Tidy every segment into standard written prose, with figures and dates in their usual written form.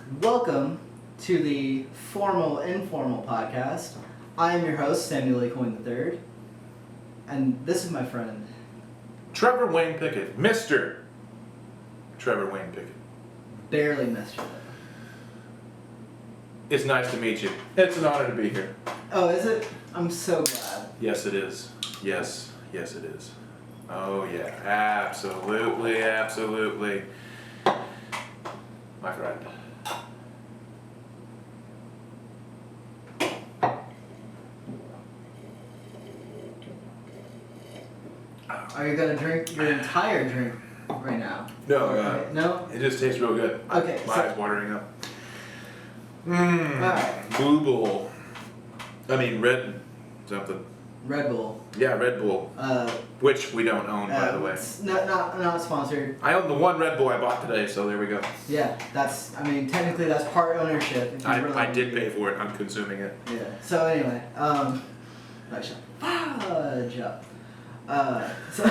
Welcome to the Formal Informal podcast. I am your host, Samuel A. Coyne III, and this is my friend, Trevor Wayne Pickett. Mr. Trevor Wayne Pickett. Barely missed you. It's nice to meet you. It's an honor to be here. Oh, is it? I'm so glad. Yes, it is. Yes, it is. Oh, yeah. Absolutely. My friend. Are you going to drink your entire drink right now? No, No? it just tastes real good. Okay. My eyes watering up. Alright. Blue Bull. I mean, red something. Red Bull. Yeah, Red Bull. Which we don't own, by the way. It's not sponsored. I own the one Red Bull I bought today, so there we go. Yeah, technically that's part ownership. If you really I did pay for it. I'm consuming it. Yeah. So anyway, fudge up. So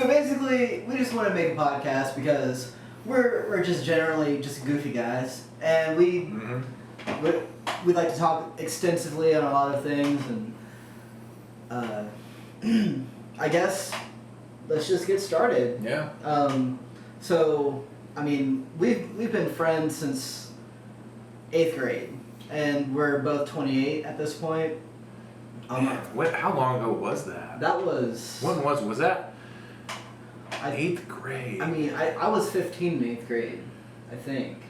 basically, we just want to make a podcast because we're just generally just goofy guys, and we like to talk extensively on a lot of things, and I guess let's just get started. Yeah. So I mean, we've been friends since 8th grade, and we're both 28 at this point. How long ago was that? That was... When was that? 8th grade. I mean, I was 15 in 8th grade, I think.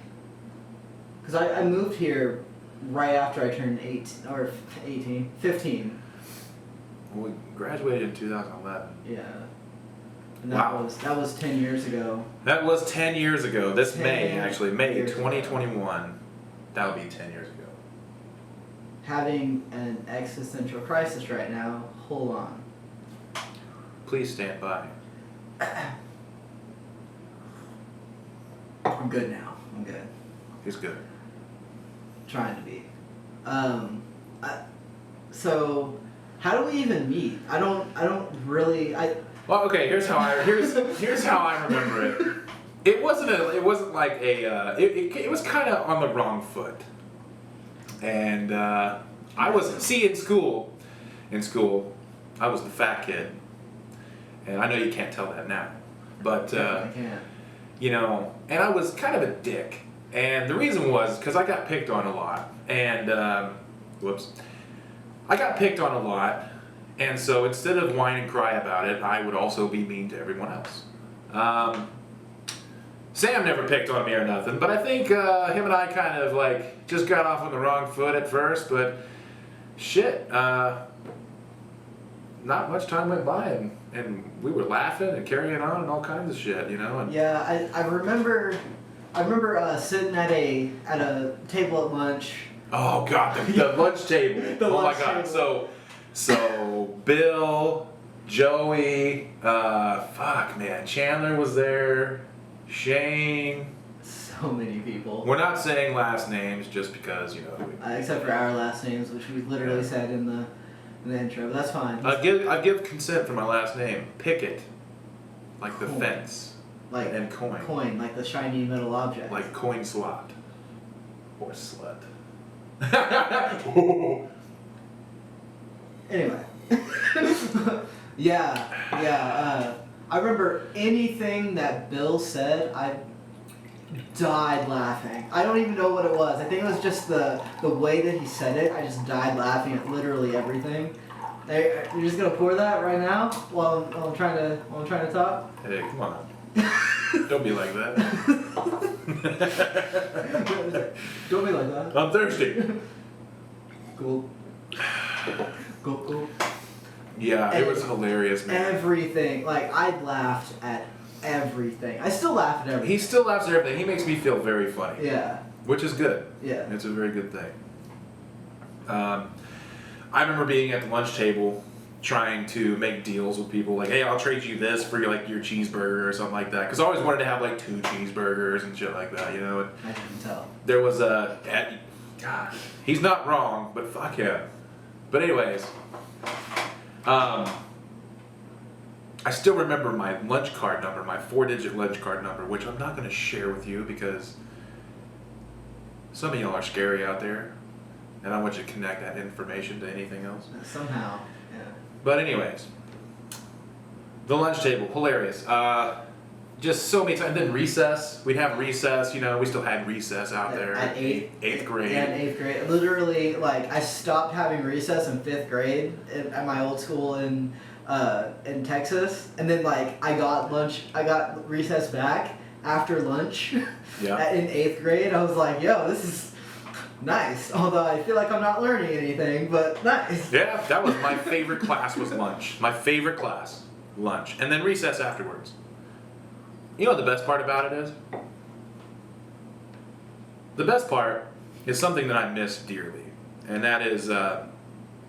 Because I moved here right after I turned 15. We graduated in 2011. Yeah. And Wow. That was 10 years ago. That was 10 years ago. This May, actually. May years 2021. That'll be 10 years ago. Having an existential crisis right now. Hold on. Please stand by. I'm good now. I'm good. He's good. Trying to be. So, how do we even meet? I don't really. Well, okay. Here's how I remember it. It wasn't like a. It was kind of on the wrong foot. And I was in school. I was the fat kid, and I know you can't tell that now, but I can't. And I was kind of a dick, and the reason was because I got picked on a lot, and I got picked on a lot, and so instead of whine and cry about it, I would also be mean to everyone else. Sam never picked on me or nothing, but I think him and I kind of like just got off on the wrong foot at first, but shit, not much time went by and we were laughing and carrying on and all kinds of shit, And Yeah, I remember sitting at a table at lunch. Oh god, the lunch table. My god. Table. So Bill, Joey, Chandler was there. Shane. So many people. We're not saying last names just because, except for our last names, which we literally said in the intro, but that's fine. I give consent for my last name. Picket. Like the fence. Like and coin. Coin, like the shiny metal object. Like coin slot. Or slut. Anyway. Yeah. I remember anything that Bill said, I died laughing. I don't even know what it was. I think it was just the way that he said it. I just died laughing at literally everything. Hey, you're just gonna pour that right now while I'm trying to talk? Hey, come on. Don't be like that. Don't be like that. I'm thirsty. Cool. Cool. Yeah, it was hilarious, man. Everything. Like, I laughed at everything. I still laugh at everything. He still laughs at everything. He makes me feel very funny. Yeah. Which is good. Yeah. It's a very good thing. I remember being at the lunch table trying to make deals with people. Like, hey, I'll trade you this for your cheeseburger or something like that. Because I always wanted to have 2 cheeseburgers and shit like that, And I can tell. there was a... God, he's not wrong, but fuck him. But anyways... I still remember my lunch card number, my 4-digit lunch card number, which I'm not going to share with you because Some of y'all are scary out there, and I want you to connect that information to anything else. Somehow, yeah. But anyways, the lunch table, hilarious. Just so many times. Then recess, we'd have recess. You know, we still had recess out there. At eighth grade. Yeah, in 8th grade. Literally, like, I stopped having recess in 5th grade at my old school in Texas, and then like I got recess back after lunch. Yeah. In 8th grade. I was like, yo, this is nice. Although I feel like I'm not learning anything, but nice. Yeah, that was my favorite class. Was lunch. My favorite class, lunch, and then recess afterwards. You know what the best part about it is? The best part is something that I miss dearly, and that is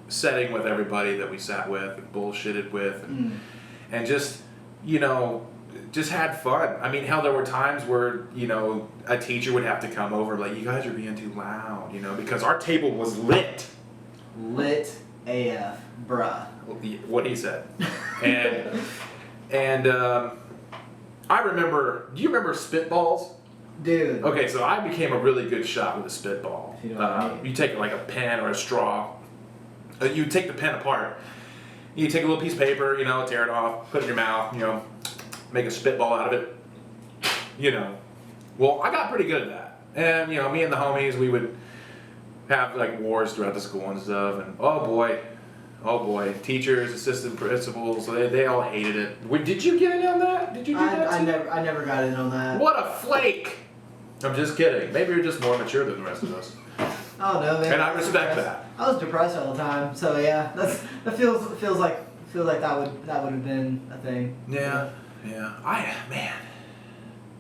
setting with everybody that we sat with and bullshitted with, and just, you know, just had fun. I mean, hell, there were times where, you know, a teacher would have to come over, like, you guys are being too loud, you know, because our table was lit. Lit AF, bruh. What he said. And I remember, do you remember spitballs? Dude. Okay, so I became a really good shot with a spitball. If you know what I mean. You take like a pen or a straw, you take the pen apart, you take a little piece of paper, you know, tear it off, put it in your mouth, you know, make a spitball out of it, you know. Well, I got pretty good at that. And, you know, me and the homies, we would have like wars throughout the school and stuff, and oh boy, teachers, assistant principals, they all hated it. Did you get in on that? Did you do that too? I never got in on that. What a flake! I'm just kidding. Maybe you're just more mature than the rest of us. I don't know, man. And I respect that. I was depressed all the time, so yeah, that feels like that would have been a thing. Yeah. Man,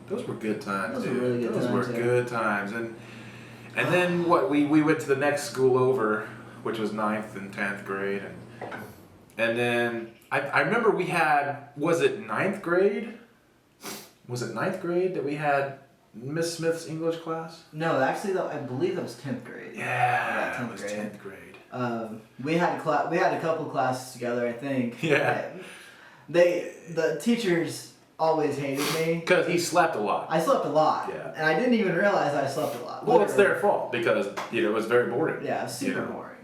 those were good times. Those dude. were really good those times. were good times. And then what? We went to the next school over, which was 9th and 10th grade, and then I remember we had, was it 9th grade? Was it 9th grade that we had Miss Smith's English class? No, actually, though, I believe that was 10th grade. Yeah, it was 10th grade. We had a couple classes together, I think. Yeah. The teachers always hated me. Because he slept a lot. I slept a lot. Yeah. And I didn't even realize I slept a lot. Well, it's their fault because, you know, it was very boring. Yeah, super boring.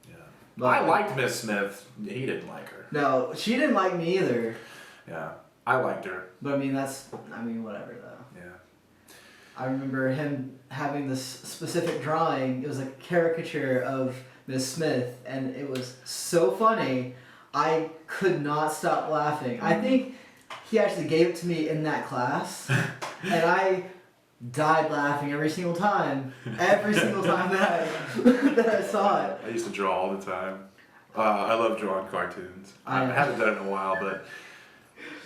Yeah. But I liked Miss Smith. He didn't like her. No, she didn't like me either. Yeah. I liked her. But I mean, whatever though. Yeah. I remember him having this specific drawing. It was a caricature of Miss Smith, and it was so funny. I could not stop laughing. I think he actually gave it to me in that class, and I died laughing every single time. Every single time that I saw it. I used to draw all the time. I love drawing cartoons. I haven't done it in a while, but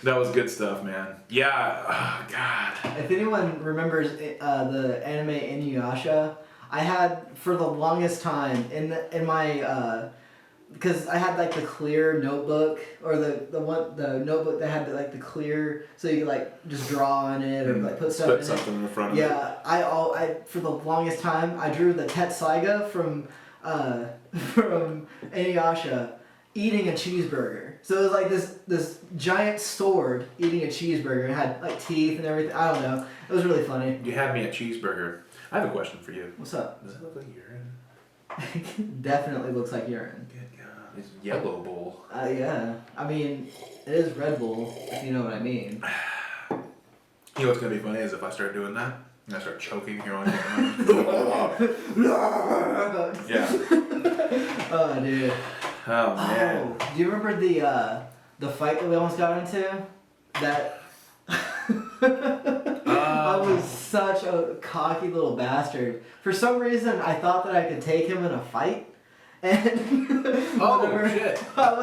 that was good stuff, man. Yeah. Oh, God. If anyone remembers the anime Inuyasha, I had for the longest time in my because I had like the clear notebook or the notebook that had like the clear, so you could like just draw on it or like put stuff in something in the front of it. it. Yeah, I for the longest time I drew the Tetsaiga from Inuyasha eating a cheeseburger. So it was like this giant sword eating a cheeseburger. It had like teeth and everything. I don't know. It was really funny. You had me at cheeseburger. I have a question for you. What's up? Does it look like urine? Definitely looks like urine. Good God. It's Yellow Bull. Yeah. I mean, it is Red Bull, if you know what I mean. You know what's going to be funny is if I start doing that, and I start choking here on camera. Yeah. Oh, dude. Oh, man. Oh, do you remember the fight that we almost got into? That... I was such a cocky little bastard. For some reason, I thought that I could take him in a fight, and Oh, shit. I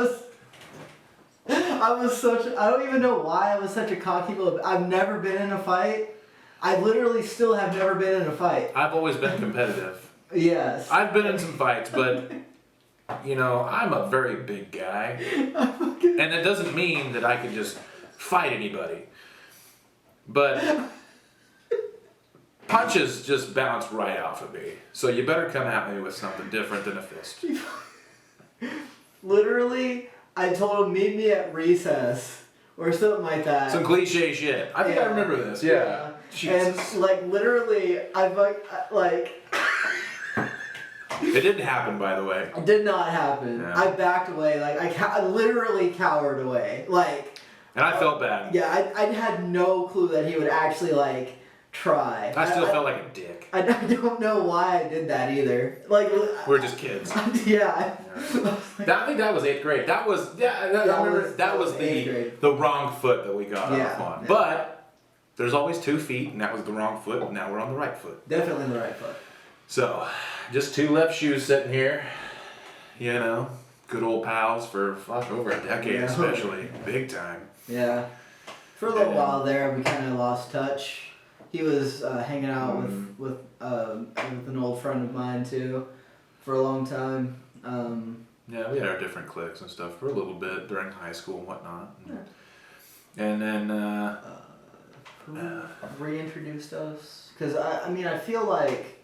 don't even know why I was such a cocky little... I've never been in a fight. I literally still have never been in a fight. I've always been competitive. Yes. I've been in some fights, but, you know, I'm a very big guy. And it doesn't mean that I can just fight anybody. But punches just bounce right off of me. So you better come at me with something different than a fist. Literally, I told him, meet me at recess. Or something like that. Some cliche shit. I think I remember this. Yeah. Jesus. And like literally, I like It didn't happen, by the way. It did not happen. Yeah. I backed away. Like, I literally cowered away. Like... And I felt bad. Yeah, I had no clue that he would actually, like, try. I still felt like a dick. I don't know why I did that either. Like... We're just kids. Yeah. I think that was 8th grade. That was... Yeah, I remember that was the wrong foot that we got off on. Yeah. But there's always 2 feet, and that was the wrong foot, and now we're on the right foot. Definitely the right foot. So, just 2 left shoes sitting here. You know, good old pals for over a decade, especially. Big time. Yeah. For a little while there, we kind of lost touch. He was hanging out with an old friend of mine too, for a long time. Yeah, we had our different cliques and stuff for a little bit during high school and whatnot. And then who reintroduced us? Because I feel like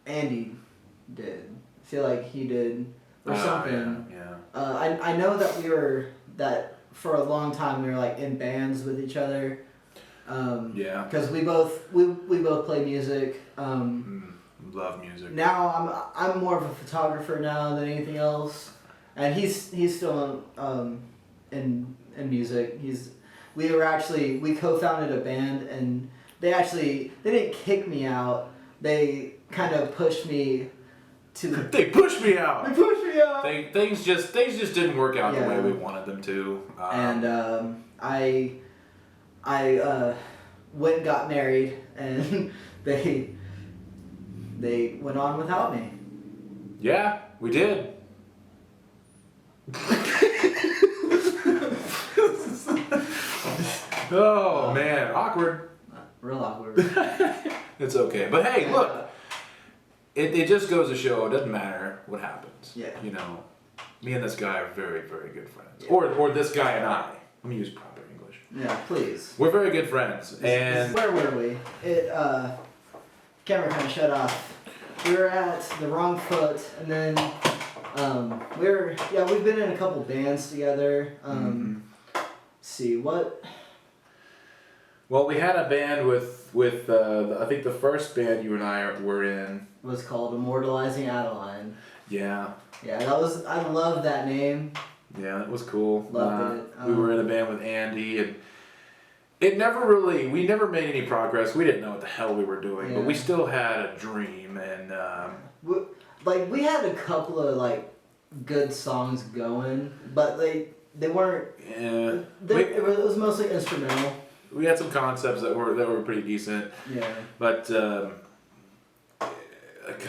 Andy did. I feel like he did or something. Yeah. I know that for a long time we were like in bands with each other. Because we both play music. Love music. Now I'm more of a photographer now than anything else, and he's still in music. We co-founded a band, and they didn't kick me out. They kind of pushed me to the... They pushed me out! They pushed me out! Things just didn't work out the way we wanted them to. And I went and got married, and they went on without me. Yeah, we did. Oh man, awkward. Real awkward. It's okay, but hey, look, it just goes to show it doesn't matter what happens. Yeah. You know, me and this guy are very, very good friends. Yeah. Or this guy and I. Let me use proper English. Yeah, please. We're very good friends, and where were we? Camera kind of shut off. We were at the wrong foot, and then we've been in a couple bands together. Let's see what. Well, we had a band with I think the first band you and I were in was called Immortalizing Adeline. Yeah. Yeah, I love that name. Yeah, it was cool. Loved it. We were in a band with Andy, and we never made any progress. We didn't know what the hell we were doing, but we still had a dream, and we had a couple of good songs going, but they weren't. Yeah. It was mostly instrumental. We had some concepts that were pretty decent. Yeah. But God,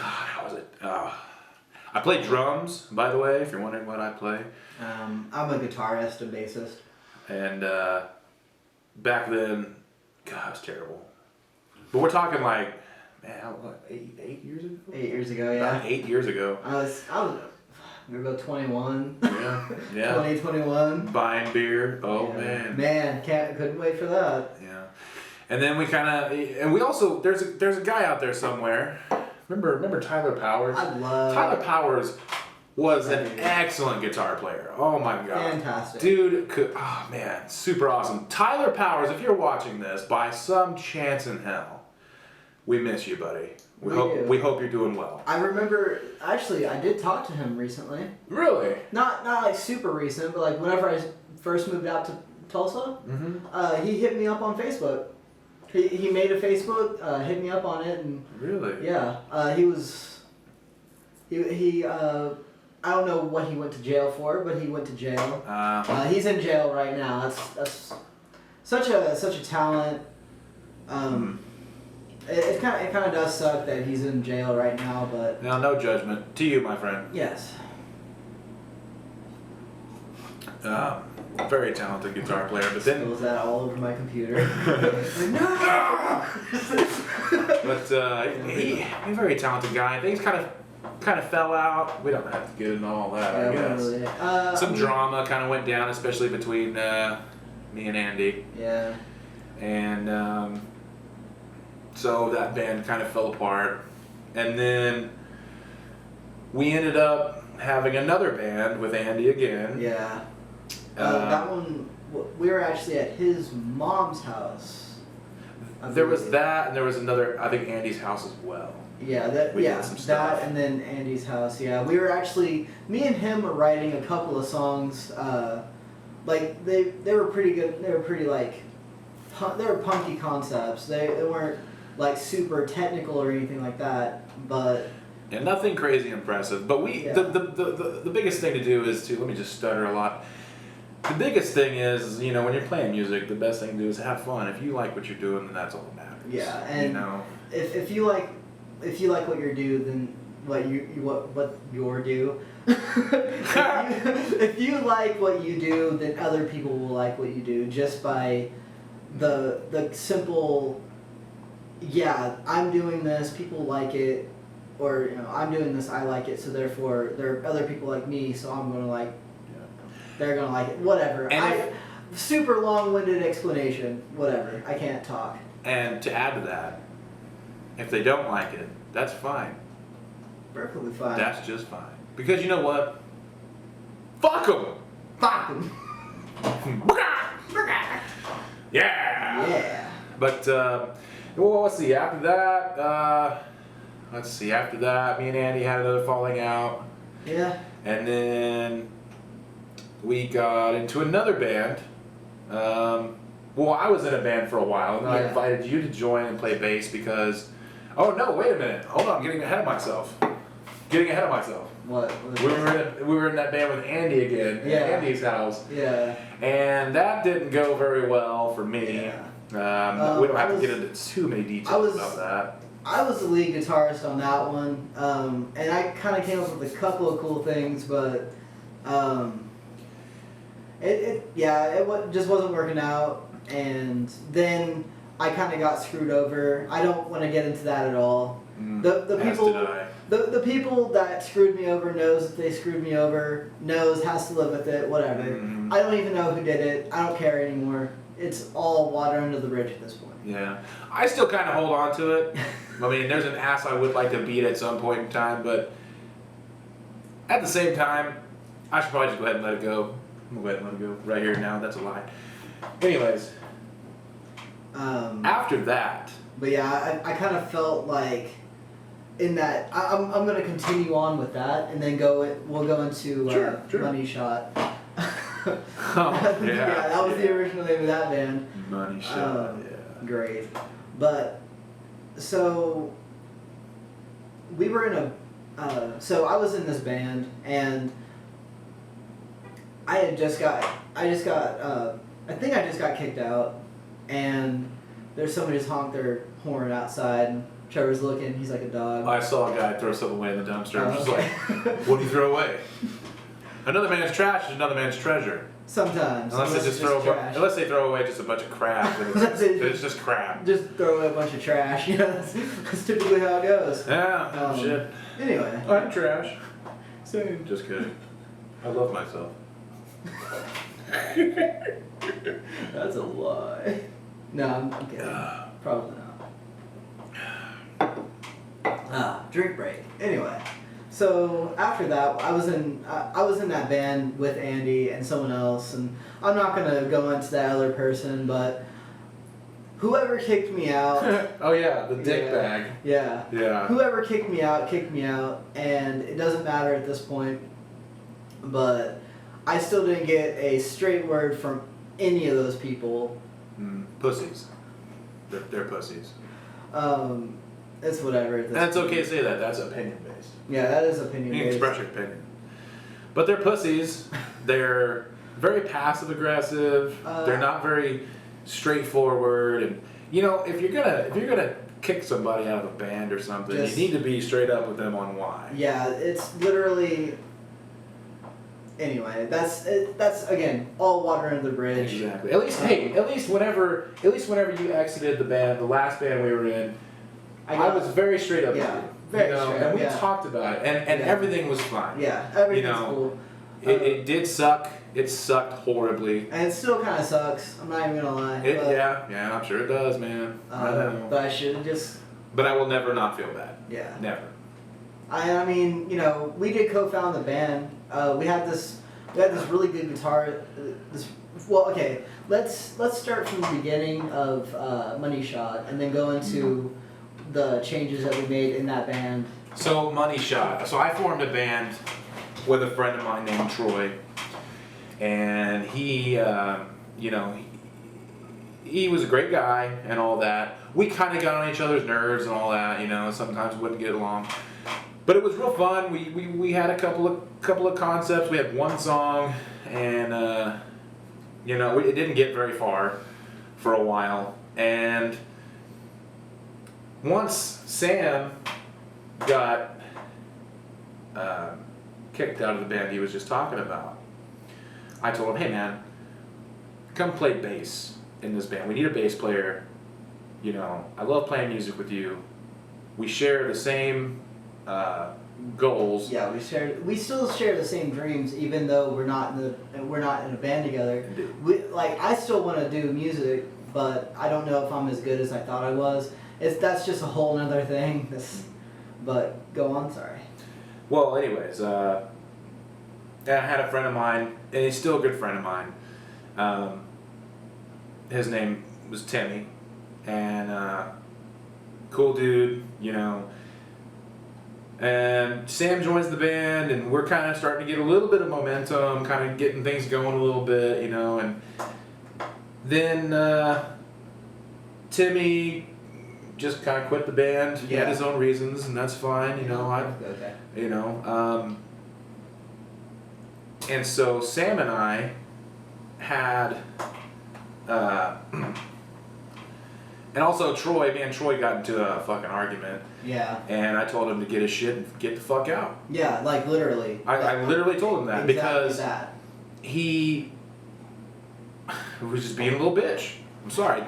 how was it? I play drums, by the way, if you're wondering what I play. I'm a guitarist and bassist. And back then, God, it was terrible. But we're talking what, 8 years ago? 8 years ago, yeah. About 8 years ago. We were about 21. Yeah. 2021. Buying beer. Oh, yeah. man. Man, couldn't wait for that. Yeah. And then we we also, there's a guy out there somewhere. Remember Tyler Powers? Tyler Powers was an excellent guitar player. Oh my God. Fantastic. Dude super awesome. Tyler Powers, if you're watching this, by some chance in hell, we miss you, buddy. We hope you're doing well. I remember, actually, I did talk to him recently. Really? Not super recent, but whenever I first moved out to Tulsa, he hit me up on Facebook. He made a Facebook, hit me up on it, and really, yeah, he I don't know what he went to jail for, but he went to jail. He's in jail right now. That's such a talent. It kind of does suck that he's in jail right now, but now no judgment to you, my friend. Yes. Very talented guitar player, but then spills that all over my computer. No. But he's a very talented guy. Things kind of fell out. We don't have to get into all that, I guess. Really. Some drama kind of went down, especially between me and Andy. Yeah. And so that band kind of fell apart, and then we ended up having another band with Andy again. Yeah. That one, we were actually at his mom's house. There was that, and there was another. I think Andy's house as well. Yeah, We did some stuff. that, and then Andy's house. Yeah, we were actually, me and him were writing a couple of songs. Like they were pretty good. They were pretty like, they were punky concepts. They weren't like super technical or anything like that. But Yeah, nothing crazy impressive. But the biggest thing to do is to, let me just stutter a lot. The biggest thing is, you know, when you're playing music, the best thing to do is have fun. If you like what you're doing, then that's all that matters. yeah, and you know, if you like what you do, then what you're do. if you like what you do, then other people will like what you do just by the simple. Yeah, I'm doing this. People like it, or you know, I'm doing this. I like it. So therefore, there are other people like me. So I'm gonna like. They're gonna like it. Whatever. Super long-winded explanation. Whatever. I can't talk. and to add to that, if they don't like it, that's fine. Perfectly fine. That's just fine. Because you know what? Fuck them. Fuck 'em. Yeah. Yeah. But well, let's see. After that, After that, me and Andy had another falling out, Yeah. and then we got into another band. Well, I was in a band for a while, and then I Yeah. invited you to join and play bass because. Oh no! Wait a minute. Hold on. I'm getting ahead of myself. What? We were in that band with Andy again, Yeah. at Andy's house, Yeah. and that didn't go very well for me. Yeah. We don't have I to get was- into too many details about that. I was the lead guitarist on that one, and I kind of came up with a couple of cool things, but it just wasn't working out, and then I kind of got screwed over. I don't want to get into that at all. The As people did I. the people that screwed me over knows that they screwed me over, has to live with it, whatever. Mhm. I don't even know who did it. I don't care anymore. It's all water under the bridge at this point. Yeah, I still kind of hold on to it. I mean, there's an ass I would like to beat at some point in time, but at the same time, I should probably just go ahead and let it go. I'm gonna go ahead and let it go right here now. That's a lie. Anyways, after that, But yeah, I kind of felt like in that I'm gonna continue on with that and then we'll go into Sure. Money Shot. oh, Yeah, that was the original name of that band. Money Shot. Yeah. Great, but so we were in so I was in this band and I just got kicked out, and there's somebody just honked their horn outside, and Trevor's looking, he's like a dog. I saw a guy throw something away in the dumpster. I was just okay. like, what do you throw away? Another man's trash is another man's treasure. Sometimes. Unless they throw away just a bunch of crap. And it's just crap. Just throw away a bunch of trash. You know, that's typically how it goes. Yeah, shit. Anyway. I'm trash. Same. Just kidding. I love myself. That's a lie. No, I'm kidding. Probably not. Drink break. Anyway, so after that, I was in that band with Andy and someone else, and I'm not gonna go into that other person, but whoever kicked me out. Oh yeah, the dick Yeah. bag. Yeah. Yeah. Whoever kicked me out, and it doesn't matter at this point. But I still didn't get a straight word from any of those people. Pussies. They're pussies. It's whatever. At this And it's point. okay to say that. That's opinion based. Yeah, that is opinion You can based. express your opinion. But they're pussies. They're very passive aggressive. They're not very straightforward. And you know, if you're gonna kick somebody out of a band or something, you need to be straight up with them on why. Yeah, it's literally. Anyway, that's again all water under the bridge. Exactly. At least whenever you exited the band, the last band we were in, I was very straight up with you. Very you know, straight up, and we yeah. talked about it, and everything was fine. Yeah, everything's You know, cool. It did suck. It sucked horribly. And it still kind of sucks. I'm not even gonna lie. Yeah, I'm sure it does, man. I know. But I should have just. But I will never not feel bad. Yeah. Never. I mean, you know, we did co-found the band. We had this really good guitar, this Well, okay. Let's start from the beginning of Money Shot, and then go into the changes that we made in that band. So Money Shot. So I formed a band with a friend of mine named Troy, and he, he was a great guy and all that. We kind of got on each other's nerves and all that, sometimes we wouldn't get along. But it was real fun. We had a couple of concepts. We had one song, and it didn't get very far for a while. And once Sam got kicked out of the band he was just talking about, I told him, hey man, come play bass in this band. We need a bass player. I love playing music with you. We share the same goals. Yeah, we still share the same dreams, even though we're not in a band together. Indeed. I still want to do music, but I don't know if I'm as good as I thought I was. That's just a whole nother thing. But go on, sorry. Well, anyways, I had a friend of mine, and he's still a good friend of mine. His name was Timmy, and cool dude, And Sam joins the band, and we're kind of starting to get a little bit of momentum, kind of getting things going a little bit, And then Timmy just kind of quit the band. He had his own reasons, and that's fine, Okay. And so Sam and I had, and also Troy, me and Troy got into a fucking argument. Yeah. And I told him to get his shit and get the fuck out. Yeah, like literally. I literally told him that exactly because that. he was just being a little bitch. I'm sorry.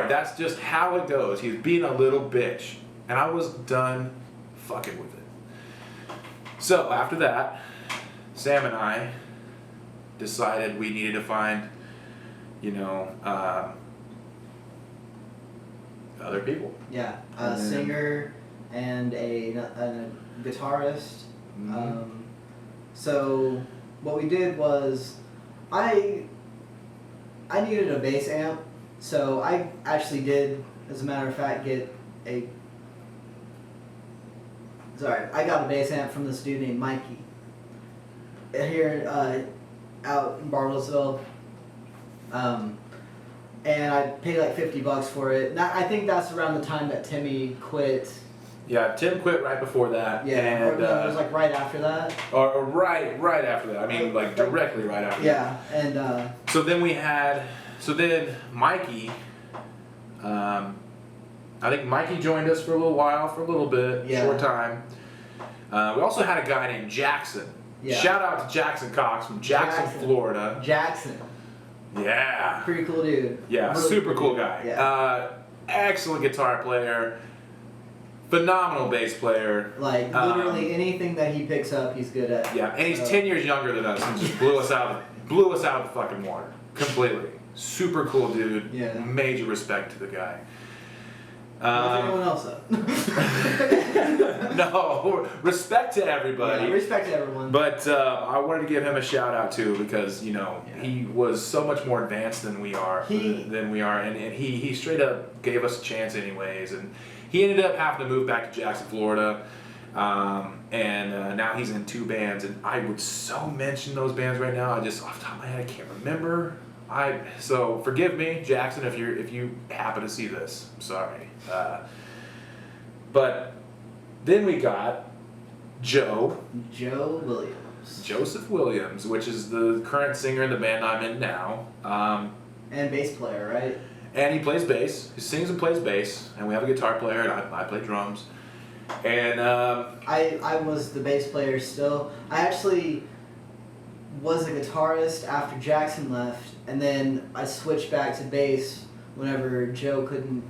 That's just how it goes. He was being a little bitch. And I was done fucking with it. So after that, Sam and I decided we needed to find, other people. Yeah, a singer and a guitarist. Mhm. So what we did was, I needed a bass amp, so I actually did, as a matter of fact, I got a bass amp from this dude named Mikey here out in Bartlesville. And I paid like $50 for it. I think that's around the time that Timmy quit. Yeah, Tim quit right before that. Yeah, and, or no, it was like right after that. Or right after that. I mean, like directly right after that. Yeah, and So then Mikey, I think Mikey joined us for a little while, for a little bit, short time. We also had a guy named Jackson. Yeah. Shout out to Jackson Cox from Jackson, Florida. Jackson. Yeah. Pretty cool dude. Yeah, really super cool guy. Yeah. Excellent guitar player. Phenomenal bass player. Like literally anything that he picks up, he's good at. Yeah, and he's 10 years younger than us and just blew us out of the fucking water. Completely. Super cool dude. Yeah. Major respect to the guy. Everyone else up. No, respect to everybody. Yeah, respect to everyone. But I wanted to give him a shout out too because he was so much more advanced than we are. And he straight up gave us a chance anyways. And he ended up having to move back to Jackson, Florida. And now he's in 2 bands, and I would so mention those bands right now. I just off the top of my head I can't remember. So forgive me, Jackson, if you happen to see this. I'm sorry. But then we got Joe Williams. Joseph Williams, which is the current singer in the band I'm in now. And bass player, right? And he plays bass. He sings and plays bass. And we have a guitar player, and I play drums. And I was the bass player still. I actually was a guitarist after Jackson left, and then I switched back to bass whenever Joe couldn't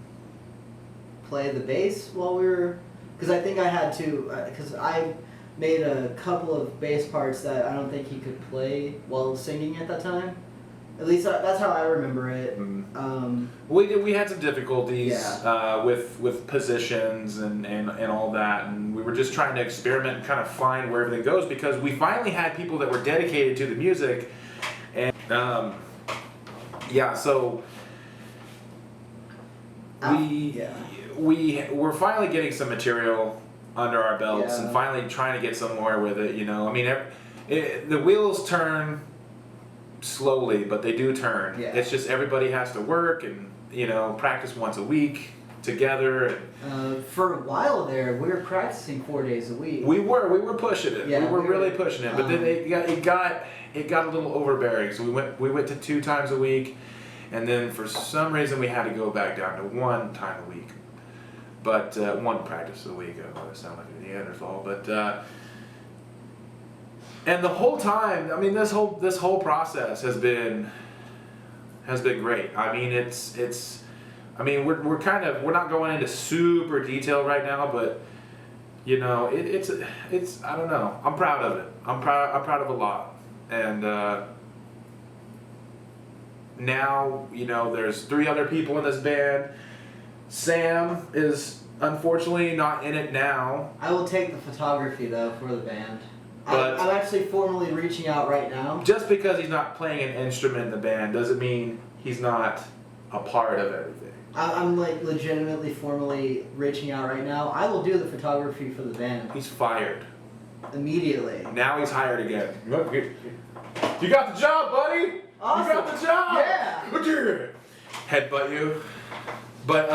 play the bass while we were, because I think I had to, because I made a couple of bass parts that I don't think he could play while singing at that time. At least that's how I remember it. We had some difficulties Yeah. with positions and all that, and we were just trying to experiment and kind of find where everything goes because we finally had people that were dedicated to the music, and Yeah, so we're finally getting some material under our belts and finally trying to get somewhere with it. You know, I mean, the wheels turn slowly, but they do turn. Yeah. It's just everybody has to work and practice once a week together. For a while there, we were practicing 4 days a week. We were pushing it. Yeah, we were really pushing it, but then it got a little overbearing. So we went to 2 times a week, and then for some reason we had to go back down to 1 time a week. But 1 practice a week. I don't want to sound like a Neanderthal, but and the whole time, I mean, this whole process has been great. I mean, I mean, we're not going into super detail right now, but it's I don't know. I'm proud of it. I'm proud of a lot, and now there's 3 other people in this band. Sam is unfortunately not in it now. I will take the photography though for the band. But I'm actually formally reaching out right now. Just because he's not playing an instrument in the band doesn't mean he's not a part of everything. I'm like legitimately formally reaching out right now. I will do the photography for the band. He's fired. Immediately. Now he's hired again. Look, you got the job, buddy! Awesome. You got the job! Yeah! Headbutt you. But,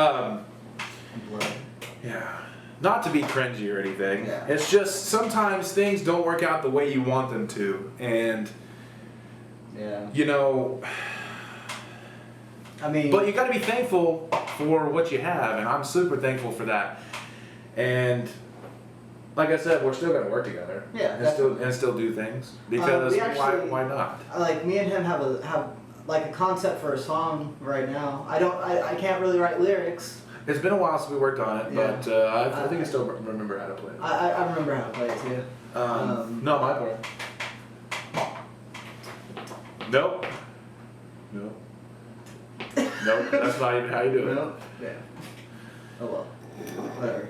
yeah. Not to be cringy or anything. Yeah. It's just sometimes things don't work out the way you want them to. And, I mean, but you got to be thankful for what you have, and I'm super thankful for that. And like I said, we're still going to work together. Yeah, and still do things because why not? Like me and him have like a concept for a song right now. I can't really write lyrics. It's been a while since we worked on it, but I think I still remember how to play it. I remember how to play it too. No, my part. Nope. Nope. Nope, that's not even how you do it. Nope. Yeah. Oh well. Whatever.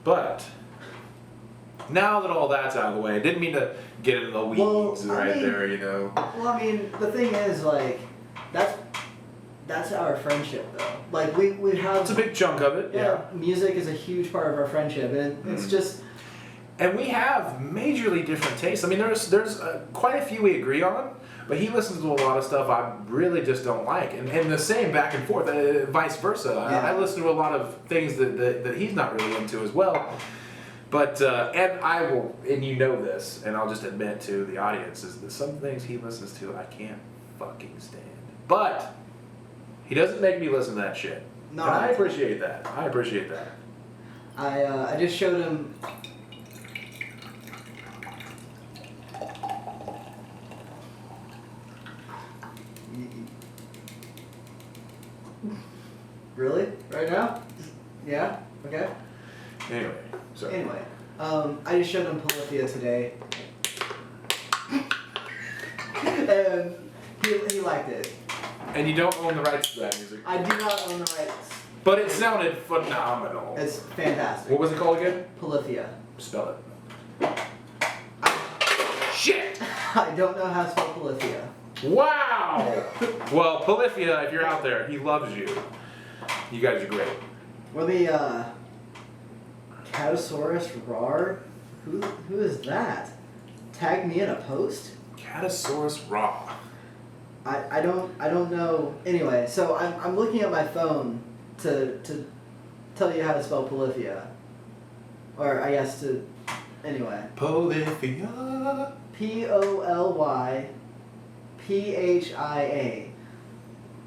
But now that all that's out of the way, I didn't mean to get into the weeds there. Well, I mean, the thing is, like, that's our friendship, though. Like, we have. It's a big chunk of it. Yeah. Music is a huge part of our friendship, and it's just. And we have majorly different tastes. I mean, there's quite a few we agree on, but he listens to a lot of stuff I really just don't like, and the same back and forth, vice versa. Yeah. I listen to a lot of things that he's not really into as well. But and I will, and you know this, and I'll just admit to the audience is that some things he listens to I can't fucking stand. But he doesn't make me listen to that shit. No, and I appreciate that. I just showed him. Really? Right now? Yeah? Okay. Anyway, sorry. Anyway, I just showed him Polyphia today. And he liked it. And you don't own the rights to that music. I do not own the rights. But it sounded phenomenal. It's fantastic. What was it called again? Polyphia. Spell it. Shit! I don't know how to spell Polyphia. Wow! Well, Polyphia, if you're out there, he loves you. You guys are great. We're the, Catosaurus Rar? Who is that? Tag me in a post? Catosaurus Raw. I don't know. Anyway, so I'm looking at my phone to tell you how to spell Polyphia. Or I guess to anyway. Polyphia. Polyphia.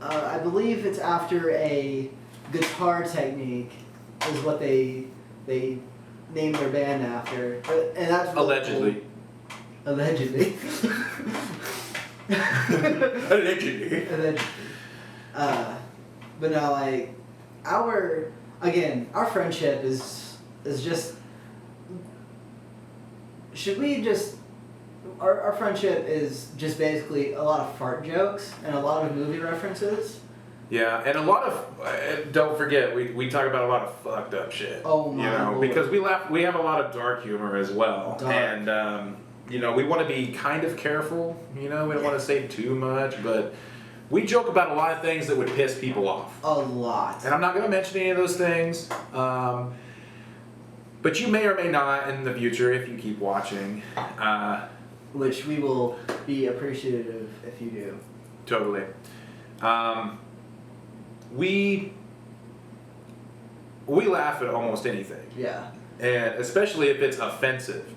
I believe it's after a guitar technique is what they named their band after. And that's really Allegedly. Cool. Allegedly. Allegedly. But no, like our friendship is just. Should we just? Our friendship is just basically a lot of fart jokes and a lot of movie references. Yeah, and a lot of don't forget we talk about a lot of fucked up shit. Oh my Lord. Because we have a lot of dark humor as well, and we want to be kind of careful. We don't want to say too much, but we joke about a lot of things that would piss people off. A lot. And I'm not going to mention any of those things. But you may or may not in the future if you keep watching. Which we will be appreciative if you do. Totally. We laugh at almost anything. Yeah. And especially if it's offensive.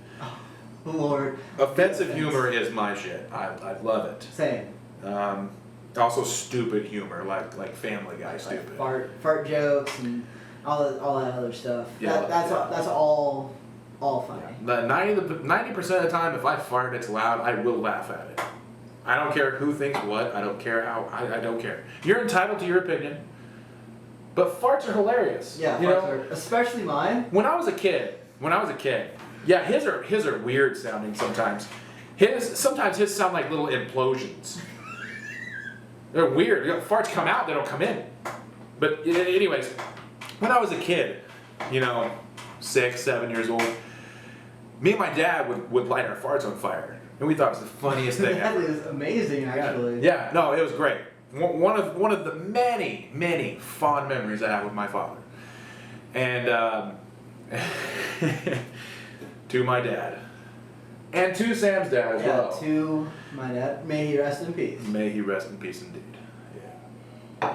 Lord. Offensive humor is my shit. I love it. Same. Also stupid humor, like Family Guy stupid. Like fart jokes and all that other stuff. Yeah, That's all funny. The 90% of the time, if I fart and it's loud, I will laugh at it. I don't care who thinks what. I don't care how. I don't care. You're entitled to your opinion. But farts are hilarious. Yeah, farts are, especially mine. When I was a kid, yeah, his are weird sounding sometimes. Sometimes his sound like little implosions. They're weird. Farts come out, they don't come in. But anyways, when I was a kid, 6, 7 years old, me and my dad would light our farts on fire, and we thought it was the funniest thing That ever. is amazing, actually. Yeah, no, it was great. One of the many fond memories I have with my father, and to my dad, and to Sam's dad as well. Yeah, to my dad. May he rest in peace. May he rest in peace indeed. Yeah.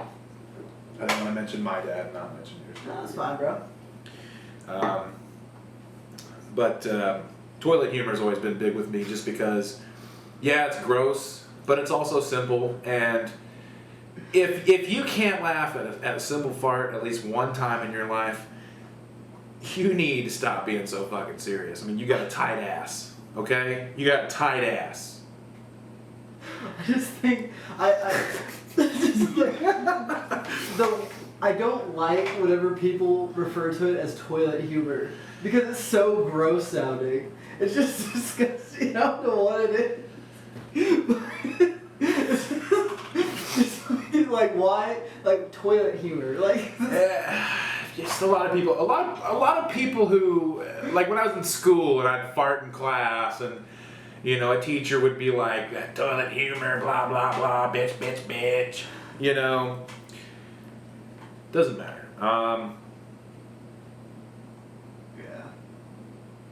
I didn't want to mention my dad, and not mention yours. No, that's fine, bro. But toilet humor has always been big with me, just because, yeah, it's gross, but it's also simple. And if you can't laugh at a simple fart at least one time in your life, you need to stop being so fucking serious. I mean, you got a tight ass, okay? You got a tight ass. I just think I don't like whenever people refer to it as toilet humor because it's so gross sounding. It's just disgusting. I don't know what it is. It's like why? Like toilet humor. Like just a lot of people who, like when I was in school and I'd fart in class and a teacher would be like, that toilet humor, blah blah blah, bitch. Doesn't matter.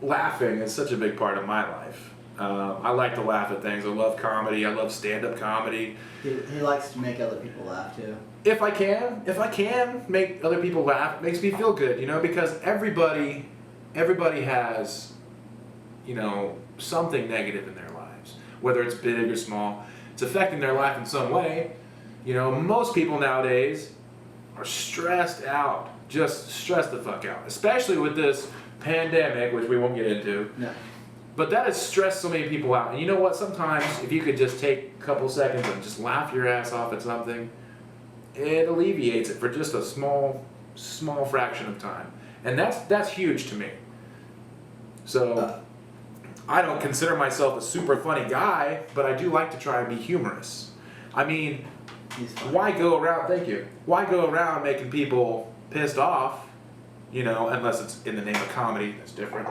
Laughing is such a big part of my life. I like to laugh at things. I love comedy. I love stand-up comedy. He likes to make other people laugh too. If I can make other people laugh, it makes me feel good, because everybody has, something negative in their lives. Whether it's big or small, it's affecting their life in some way. Most people nowadays are stressed out, just stressed the fuck out, especially with this pandemic, which we won't get into. No. But that has stressed so many people out. And you know what? Sometimes if you could just take a couple seconds and just laugh your ass off at something, it alleviates it for just a small fraction of time. And that's huge to me. So I don't consider myself a super funny guy, but I do like to try and be humorous. I mean, why go around making people pissed off, unless it's in the name of comedy, that's different.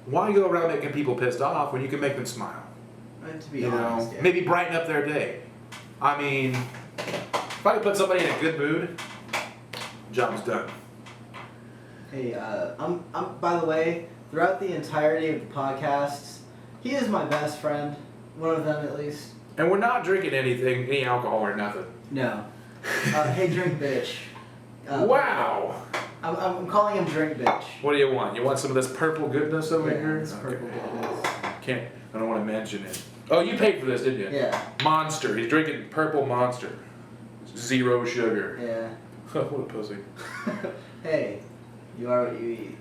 Why go around making people pissed off when you can make them smile? And to be honest, yeah. Maybe brighten up their day. I mean, if I could put somebody in a good mood, job's done. Hey, I'm by the way, throughout the entirety of the podcasts, he is my best friend. One of them, at least. And we're not drinking any alcohol or nothing. No. Hey, drink bitch. Wow. I'm calling him drink bitch. What do you want? You want some of this purple goodness over here? It's purple goodness. I don't want to mention it. Oh, you paid for this, didn't you? Yeah. Monster. He's drinking purple Monster. 0 sugar. Yeah. What a pussy. Hey, you are what you eat.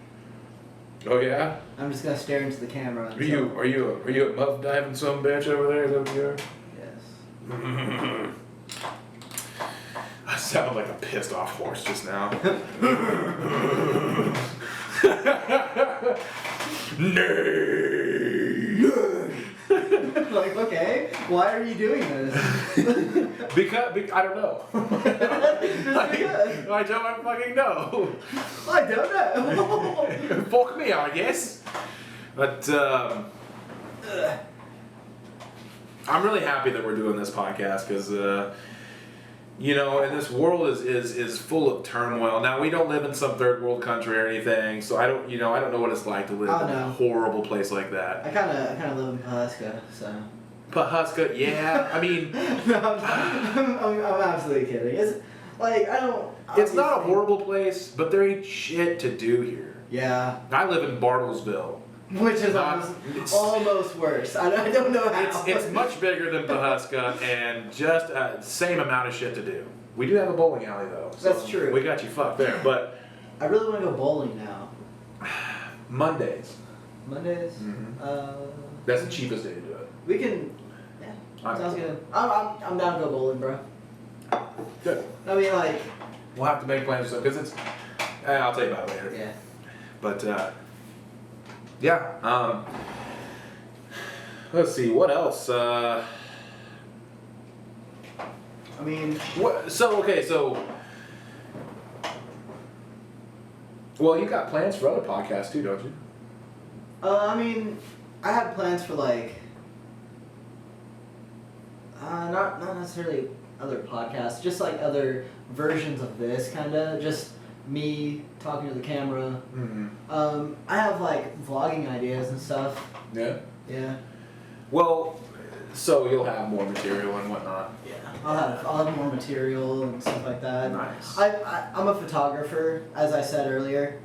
Oh yeah? I'm just gonna stare into the camera. Are you a muff diving some bitch over there? Is that what you are? Yes. I sounded like a pissed off horse just now. Nay. Like, okay, why are you doing this? because I don't know. Just because. I don't fucking know. I don't know. Fuck me, I guess. But I'm really happy that we're doing this podcast because, you know, and this world is full of turmoil. Now, we don't live in some third world country or anything, so I don't know what it's like to live in a horrible place like that. I kind of live in Pawhuska, so. Pawhuska, yeah. I mean, no, I'm absolutely kidding. It's like I don't. It's not a horrible place, but there ain't shit to do here. Yeah. I live in Bartlesville. Which is almost worse. I don't know how. It's much bigger than Pawhuska and just the same amount of shit to do. We do have a bowling alley though. So that's true. We got you fucked there, but I really want to go bowling now. Mondays. Mondays. Mm-hmm. That's the cheapest day to do it. We can. Yeah. Sounds good. I'm down to go bowling, bro. Good. I mean, like. We'll have to make plans because it's. I'll tell you about it later. Yeah. But yeah. Let's see what else. I mean. What? So okay. So. Well, you got plans for other podcasts too, don't you? I mean, I had plans for like. Not necessarily other podcasts, just like other versions of this, kind of just me talking to the camera. Mm-hmm. I have like vlogging ideas and stuff. Yeah. Yeah. Well, so you'll have more material and whatnot. Yeah, I'll have more material and stuff like that. Nice. I'm a photographer, as I said earlier.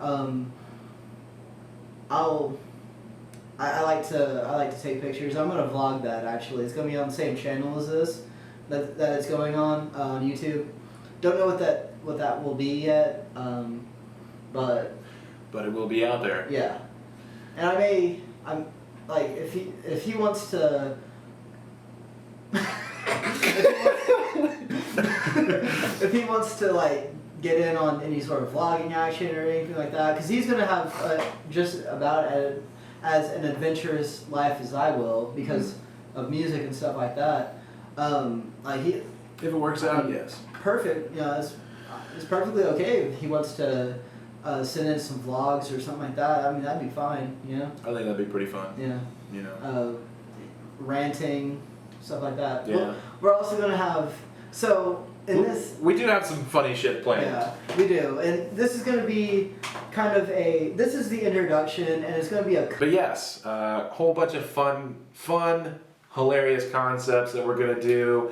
I like to take pictures. I'm gonna vlog that actually. It's gonna be on the same channel as this, that it's going on YouTube. Don't know what that will be yet, but it will be out there. Yeah, and I'm like if he wants to. if he wants to like get in on any sort of vlogging action or anything like that, because he's gonna have just about as an adventurous life as I will because of music and stuff like that. If it works out, yes. Perfect. You know, it's perfectly okay if he wants to send in some vlogs or something like that. I mean, that'd be fine. You know. I think that'd be pretty fun. Yeah. You know. Ranting, stuff like that. Yeah. We're also gonna have we do have some funny shit planned. Yeah, we do, and this is gonna be kind of this is the introduction, and it's gonna be But yes, a whole bunch of fun, hilarious concepts that we're gonna do.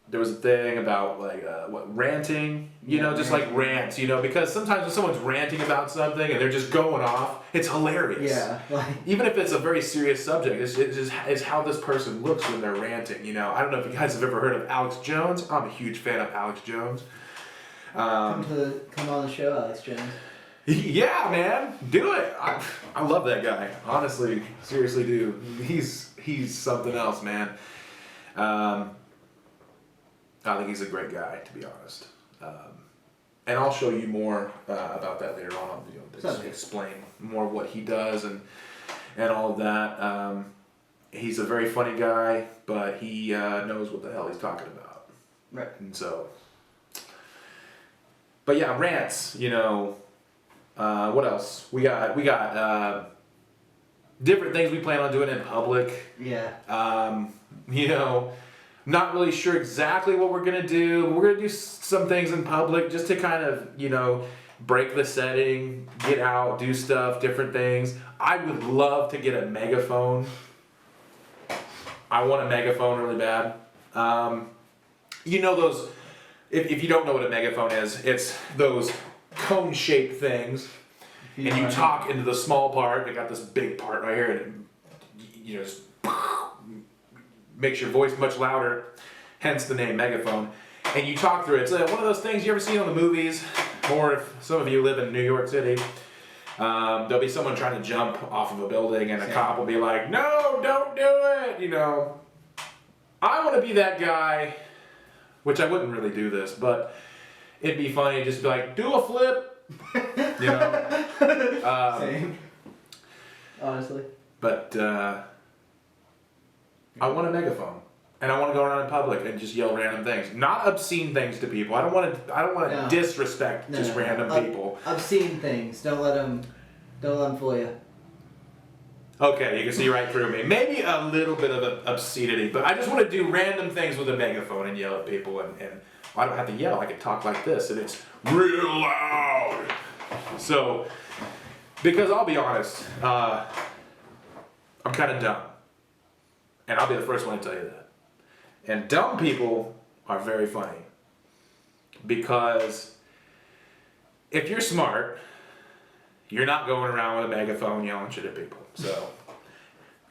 There was a thing about like ranting, just like rants, because sometimes when someone's ranting about something and they're just going off, it's hilarious. Yeah. Even if it's a very serious subject, it's how this person looks when they're ranting. I don't know if you guys have ever heard of Alex Jones. I'm a huge fan of Alex Jones. Come on the show, Alex Jones. Yeah, man, do it. I love that guy. Honestly, seriously, do. He's something else, man. I think he's a great guy, to be honest. And I'll show you more about that later on. I'll explain more of what he does and all of that. He's a very funny guy, but he knows what the hell he's talking about. Right. And so, but yeah, rants. What else? We got different things we plan on doing in public. Yeah. Not really sure exactly what we're gonna do. But we're gonna do some things in public just to kind of, break the setting, get out, do stuff, different things. I would love to get a megaphone. I want a megaphone really bad. Those. If you don't know what a megaphone is, it's those cone-shaped things, and you talk into the small part. They got this big part right here, and just makes your voice much louder, hence the name megaphone. And you talk through it. It's one of those things you ever see on the movies, or if some of you live in New York City, there'll be someone trying to jump off of a building, and a cop will be like, "No, don't do it." I want to be that guy, which I wouldn't really do this, but it'd be funny just to be like, "Do a flip," Same. Honestly. But I want a megaphone, and I want to go around in public and just yell random things, not obscene things to people. I don't want to disrespect random people. Obscene things. Don't let them fool you. Okay, you can see right through me. Maybe a little bit of obscenity, but I just want to do random things with a megaphone and yell at people, and I don't have to yell. I can talk like this, and it's real loud. So, because I'll be honest, I'm kind of dumb, and I'll be the first one to tell you that. And dumb people are very funny, because if you're smart, you're not going around with a megaphone yelling shit at people. So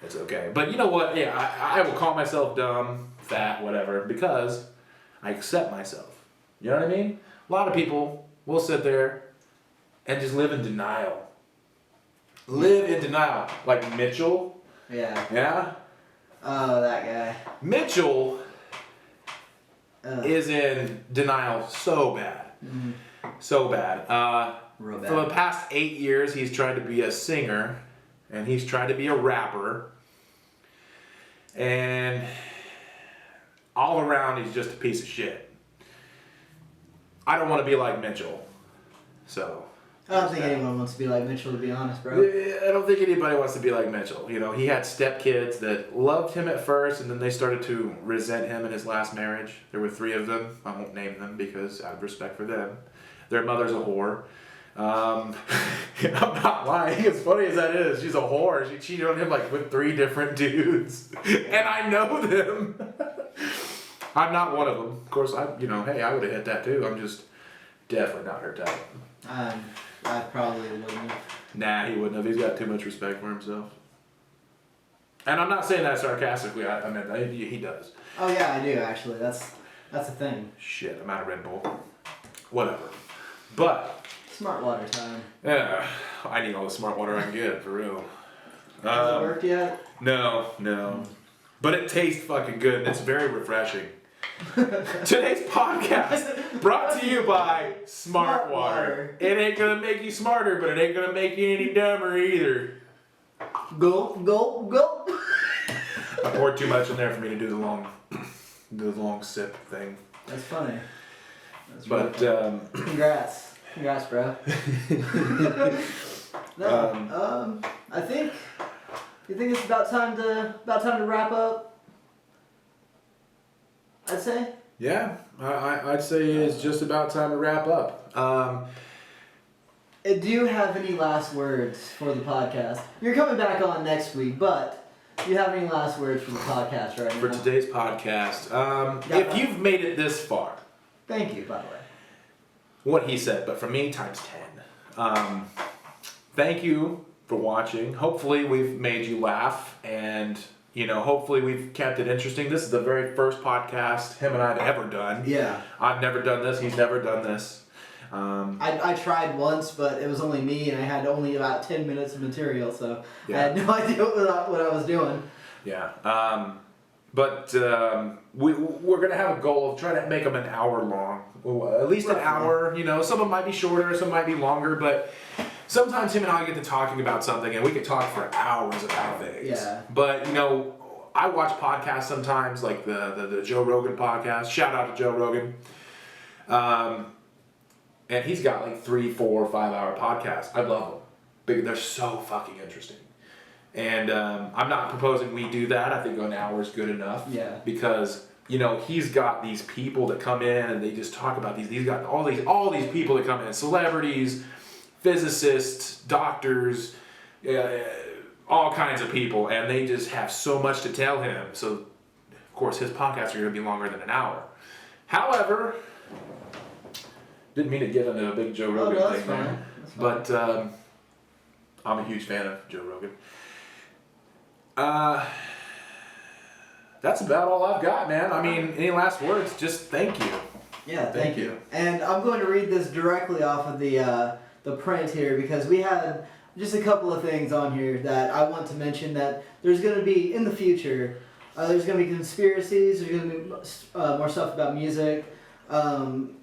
it's okay. But you know what? Yeah, I will call myself dumb, fat, whatever, because I accept myself. You know what I mean? A lot of people will sit there and just live in denial. Live in denial. Like Mitchell. Yeah. Yeah? Oh, that guy. Mitchell is in denial so bad. Mm-hmm. So bad. Real bad. For the past 8 years, he's tried to be a singer, and he's tried to be a rapper, and all around he's just a piece of shit. I don't want to be like Mitchell, so. I don't think anyone wants to be like Mitchell, to be honest, bro. I don't think anybody wants to be like Mitchell. You know, he had stepkids that loved him at first, and then they started to resent him in his last marriage. There were 3 of them. I won't name them because out of respect for them. Their mother's a whore. I'm not lying. As funny as that is, she's a whore. She cheated on him like with 3 different dudes, and I know them. I'm not one of them. Of course, I would have hit that too. I'm just definitely not her type. I probably wouldn't have. Nah, he wouldn't have. He's got too much respect for himself. And I'm not saying that sarcastically. I mean, he does. Oh yeah, I do actually. That's a thing. Shit, I'm out of Red Bull. Whatever. But Smart water time. yeah, I need all the smart water I can get, for real. Has it worked yet? No. But it tastes fucking good, and it's very refreshing. Today's podcast brought to you by Smart Water. It ain't gonna make you smarter, but it ain't gonna make you any dumber either. Go. I poured too much in there for me to do the long sip thing. That's funny. But Congrats, bro. No, I think. You think it's about time to wrap up? I'd say. Yeah, I'd say it's just about time to wrap up. Do you have any last words for the podcast? You're coming back on next week, but do you have any last words for the podcast right now? For today's podcast, if you've made it this far. Thank you, by the way. What he said, but for me, times 10. Thank you for watching. Hopefully we've made you laugh, and hopefully we've kept it interesting. This is the very first podcast him and I have ever done. Yeah. I've never done this. He's never done this. I tried once, but it was only me, and I had only about 10 minutes of material, so yeah. I had no idea what I was doing. Yeah. But we're going to have a goal of trying to make them an hour long. At least an hour. Some of them might be shorter, some might be longer, but sometimes him and I get to talking about something, and we could talk for hours about things. Yeah. But, I watch podcasts sometimes, like the Joe Rogan podcast. Shout out to Joe Rogan. And he's got like 3, 4, 5 hour podcasts. I love them. They're so fucking interesting. And I'm not proposing we do that. I think an hour is good enough. Yeah. Because he's got these people that come in and they just talk about these. He's got all these people that come in, celebrities, physicists, doctors, all kinds of people, and they just have so much to tell him. So, of course, his podcasts are going to be longer than an hour. However, didn't mean to get into a big Joe Rogan thing there, but I'm a huge fan of Joe Rogan. That's about all I've got, man. I mean, any last words? Just thank you. Yeah, thank you. And I'm going to read this directly off of the print here, because we had just a couple of things on here that I want to mention that there's going to be in the future. There's going to be conspiracies. There's going to be more stuff about music,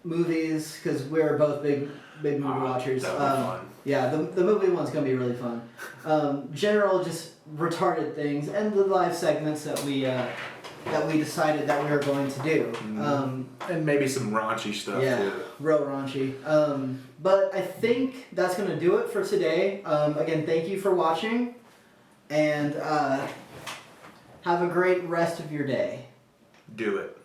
movies, because we're both big movie watchers. That'll be fun. Yeah, the movie one's going to be really fun. General just retarded things, and the live segments that we decided that we were going to do. And maybe some raunchy stuff too. Real raunchy. But I think that's going to do it for today. Again, thank you for watching. And have a great rest of your day. Do it.